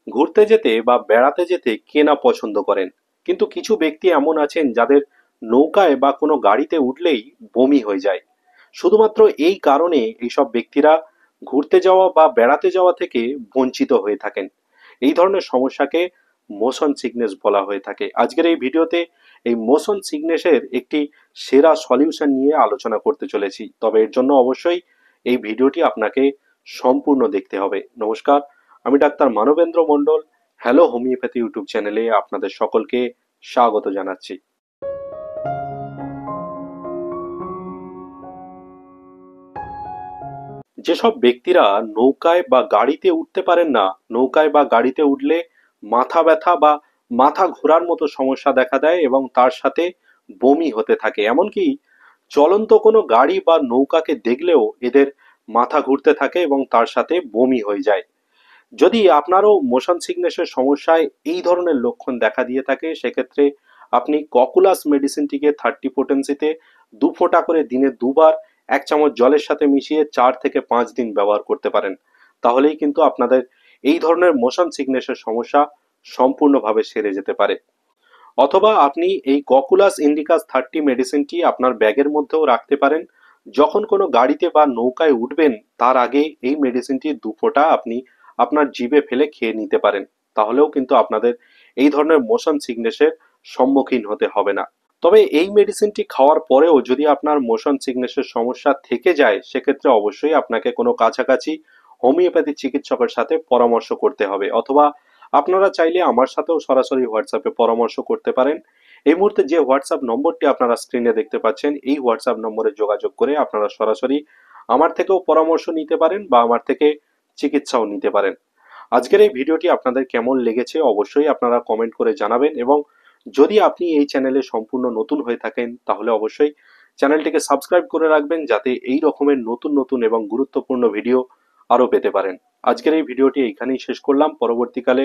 ঘুরতে যেতে বা বেড়াতে যেতে কে না পছন্দ করেন, কিন্তু কিছু ব্যক্তি এমন আছেন যাদের নৌকায় বা কোনো গাড়িতে উঠলেই বমি হয়ে যায়। শুধুমাত্র এই কারণে এইসব ব্যক্তিরা ঘুরতে যাওয়া বা বেড়াতে যাওয়া থেকে বঞ্চিত হয়ে থাকেন। এই ধরনের সমস্যাকে মোশন সিকনেস বলা হয়ে থাকে। আজকের এই ভিডিওতে এই মোশন সিকনেসের একটি সেরা সলিউশন নিয়ে আলোচনা করতে চলেছি, তবে এর জন্য অবশ্যই এই ভিডিওটি আপনাকে সম্পূর্ণ দেখতে হবে। নমস্কার, আমি ডাক্তার মানবেন্দ্র মণ্ডল। হ্যালো হোমিওপ্যাথি ইউটিউব চ্যানেলে আপনাদের সকলকে স্বাগত জানাচ্ছি। যেসব ব্যক্তিরা নৌকায় বা গাড়িতে উঠতে পারেন না, নৌকায় বা গাড়িতে উঠলে মাথা ব্যথা বা মাথা ঘোরার মতো সমস্যা দেখা দেয় এবং তার সাথে বমি হতে থাকে, এমনকি চলন্ত কোনো গাড়ি বা নৌকাকে দেখলেও এদের মাথা ঘুরতে থাকে এবং তার সাথে বমি হয়ে যায়। যদি আপনারও মোশন সিকনেসের সমস্যায় এই ধরনের লক্ষণ দেখা দিয়ে থাকে, সেক্ষেত্রে আপনি ককুলাস মেডিসিনটিকে 30 পোটেন্সিতে 2 ফোঁটা করে দিনে 2 বার 1 চামচ জলের সাথে মিশিয়ে 4 থেকে 5 দিন ব্যবহার করতে পারেন। তাহলেই কিন্তু আপনাদের এই ধরনের মোশন সিকনেসের সমস্যা সম্পূর্ণভাবে সেরে যেতে পারে। অথবা আপনি এই ককুলাস ইন্ডিকাস 30 মেডিসিনটি আপনার ব্যাগের মধ্যেও রাখতে পারেন। যখন কোনো গাড়িতে বা নৌকায় উঠবেন তার আগে এই মেডিসিনটি 2 ফোঁটা আপনি আপনার জিভে ফেলে খেয়ে নিতে পারেন। তাহলেও কিন্তু আপনাদের এই ধরনের মোশন সিকনেসের সম্মুখীন হতে হবে না। তবে এই মেডিসিনটি খাওয়ার পরেও যদি আপনার মোশন সিকনেসের সমস্যা থেকে যায়, সেক্ষেত্রে অবশ্যই আপনাকে কোনো কাছাকাছি হোমিওপ্যাথি চিকিৎসকের সাথে পরামর্শ করতে হবে। অথবা আপনারা চাইলে আমার সাথেও সরাসরি হোয়াটসঅ্যাপে পরামর্শ করতে পারেন। এই মুহূর্তে যে হোয়াটসঅ্যাপ নম্বরটি আপনারা স্ক্রিনে দেখতে পাচ্ছেন, এই হোয়াটসঅ্যাপ নম্বরে যোগাযোগ করে আপনারা সরাসরি আমার থেকেও পরামর্শ নিতে পারেন বা আমার থেকে চিকিৎসাও নিতে পারেন। আজকের এই ভিডিওটি আপনাদের কেমন লেগেছে অবশ্যই আপনারা কমেন্ট করে জানাবেন, এবং যদি আপনি এই চ্যানেলে সম্পূর্ণ নতুন হয়ে থাকেন তাহলে অবশ্যই চ্যানেলটিকে সাবস্ক্রাইব করে রাখবেন, যাতে এই রকমের নতুন নতুন এবং গুরুত্বপূর্ণ ভিডিও আরও পেতে পারেন। আজকের এই ভিডিওটি এইখানেই শেষ করলাম। পরবর্তীকালে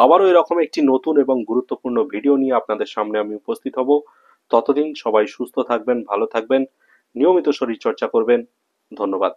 আবারও এরকম একটি নতুন এবং গুরুত্বপূর্ণ ভিডিও নিয়ে আপনাদের সামনে আমি উপস্থিত হব। ততদিন সবাই সুস্থ থাকবেন, ভালো থাকবেন, নিয়মিত শরীর চর্চা করবেন। ধন্যবাদ।